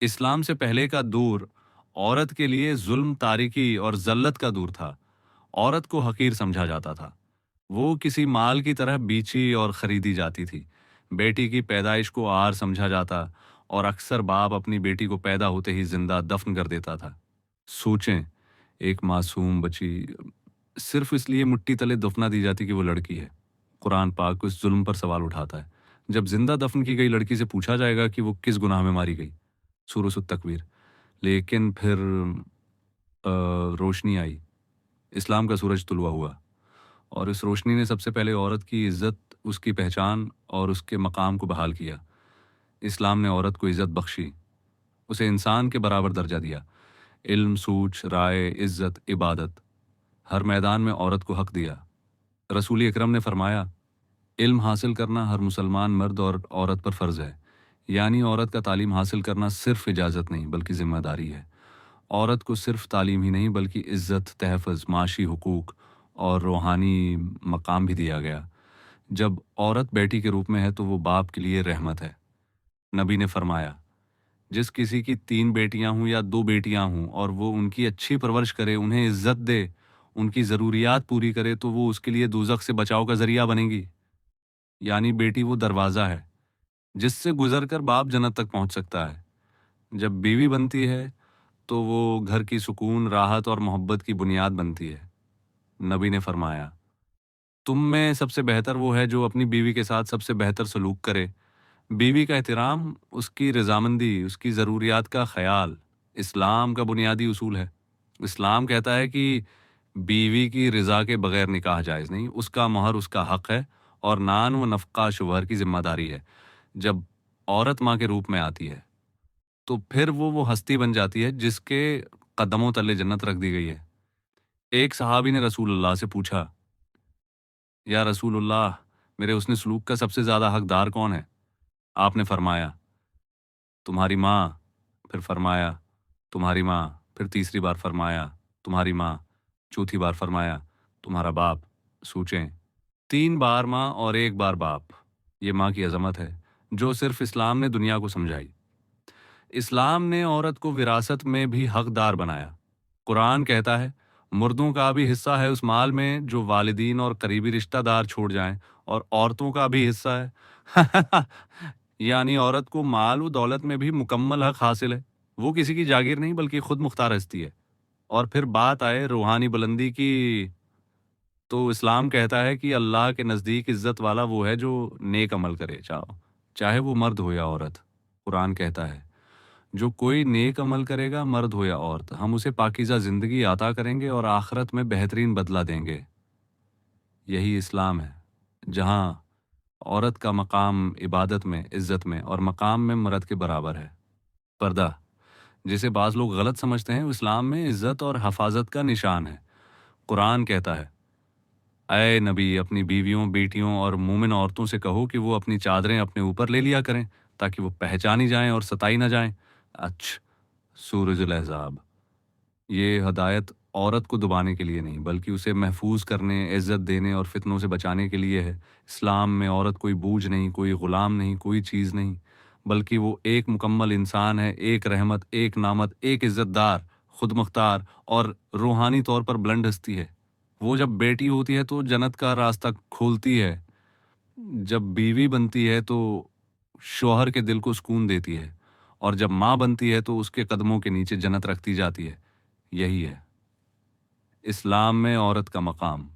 اسلام سے پہلے کا دور عورت کے لیے ظلم، تاریکی اور ذلت کا دور تھا۔ عورت کو حقیر سمجھا جاتا تھا۔ وہ کسی مال کی طرح بیچی اور خریدی جاتی تھی۔ بیٹی کی پیدائش کو عار سمجھا جاتا اور اکثر باپ اپنی بیٹی کو پیدا ہوتے ہی زندہ دفن کر دیتا تھا۔ سوچیں، ایک معصوم بچی صرف اس لیے مٹی تلے دفنا دی جاتی کہ وہ لڑکی ہے۔ قرآن پاک اس ظلم پر سوال اٹھاتا ہے۔ جب زندہ دفن کی گئی لڑکی سے پوچھا جائے گا کہ وہ کس گناہ میں ماری گئی، سورۃ التکویر۔ لیکن پھر روشنی آئی، اسلام کا سورج طلوع ہوا، اور اس روشنی نے سب سے پہلے عورت کی عزت، اس کی پہچان اور اس کے مقام کو بحال کیا۔ اسلام نے عورت کو عزت بخشی، اسے انسان کے برابر درجہ دیا۔ علم، سوچ، رائے، عزت، عبادت، ہر میدان میں عورت کو حق دیا۔ رسول اکرم نے فرمایا، علم حاصل کرنا ہر مسلمان مرد اور عورت پر فرض ہے، یعنی عورت کا تعلیم حاصل کرنا صرف اجازت نہیں بلکہ ذمہ داری ہے۔ عورت کو صرف تعلیم ہی نہیں بلکہ عزت، تحفظ، معاشی حقوق اور روحانی مقام بھی دیا گیا۔ جب عورت بیٹی کے روپ میں ہے تو وہ باپ کے لیے رحمت ہے۔ نبی نے فرمایا، جس کسی کی 3 بیٹیاں ہوں یا 2 بیٹیاں ہوں اور وہ ان کی اچھی پرورش کرے، انہیں عزت دے، ان کی ضروریات پوری کرے تو وہ اس کے لیے دوزخ سے بچاؤ کا ذریعہ بنے گی۔ یعنی بیٹی وہ دروازہ ہے جس سے گزر کر باپ جنت تک پہنچ سکتا ہے۔ جب بیوی بنتی ہے تو وہ گھر کی سکون، راحت اور محبت کی بنیاد بنتی ہے۔ نبی نے فرمایا، تم میں سب سے بہتر وہ ہے جو اپنی بیوی کے ساتھ سب سے بہتر سلوک کرے۔ بیوی کا احترام، اس کی رضامندی، اس کی ضروریات کا خیال اسلام کا بنیادی اصول ہے۔ اسلام کہتا ہے کہ بیوی کی رضا کے بغیر نکاح جائز نہیں، اس کا مہر اس کا حق ہے اور نان و نفقہ شوہر کی ذمہ داری ہے۔ جب عورت ماں کے روپ میں آتی ہے تو پھر وہ ہستی بن جاتی ہے جس کے قدموں تلے جنت رکھ دی گئی ہے۔ ایک صحابی نے رسول اللہ سے پوچھا، یا رسول اللہ، میرے حسن سلوک کا سب سے زیادہ حقدار کون ہے؟ آپ نے فرمایا، تمہاری ماں، پھر فرمایا تمہاری ماں، پھر تیسری بار فرمایا تمہاری ماں، چوتھی بار فرمایا تمہارا باپ۔ سوچیں، 3 بار ماں اور 1 بار باپ، یہ ماں کی عظمت ہے جو صرف اسلام نے دنیا کو سمجھائی۔ اسلام نے عورت کو وراثت میں بھی حقدار بنایا۔ قرآن کہتا ہے، مردوں کا بھی حصہ ہے اس مال میں جو والدین اور قریبی رشتہ دار چھوڑ جائیں، اور عورتوں کا بھی حصہ ہے۔ یعنی عورت کو مال و دولت میں بھی مکمل حق حاصل ہے۔ وہ کسی کی جاگیر نہیں بلکہ خود مختار ہستی ہے۔ اور پھر بات آئے روحانی بلندی کی، تو اسلام کہتا ہے کہ اللہ کے نزدیک عزت والا وہ ہے جو نیک عمل کرے، چاہے وہ مرد ہو یا عورت۔ قرآن کہتا ہے، جو کوئی نیک عمل کرے گا، مرد ہو یا عورت، ہم اسے پاکیزہ زندگی عطا کریں گے اور آخرت میں بہترین بدلہ دیں گے۔ یہی اسلام ہے جہاں عورت کا مقام عبادت میں، عزت میں اور مقام میں مرد کے برابر ہے۔ پردہ، جسے بعض لوگ غلط سمجھتے ہیں، اسلام میں عزت اور حفاظت کا نشان ہے۔ قرآن کہتا ہے، اے نبی، اپنی بیویوں، بیٹیوں اور مومن عورتوں سے کہو کہ وہ اپنی چادریں اپنے اوپر لے لیا کریں تاکہ وہ پہچانی جائیں اور ستائی نہ جائیں۔ سورۃ الاحزاب۔ یہ ہدایت عورت کو دبانے کے لیے نہیں بلکہ اسے محفوظ کرنے، عزت دینے اور فتنوں سے بچانے کے لیے ہے۔ اسلام میں عورت کوئی بوجھ نہیں، کوئی غلام نہیں، کوئی چیز نہیں، بلکہ وہ ایک مکمل انسان ہے، ایک رحمت، ایک نعمت، ایک عزت دار، خود مختار اور روحانی طور پر بلند ہستی ہے۔ وہ جب بیٹی ہوتی ہے تو جنت کا راستہ کھولتی ہے، جب بیوی بنتی ہے تو شوہر کے دل کو سکون دیتی ہے، اور جب ماں بنتی ہے تو اس کے قدموں کے نیچے جنت رکھتی جاتی ہے۔ یہی ہے اسلام میں عورت کا مقام۔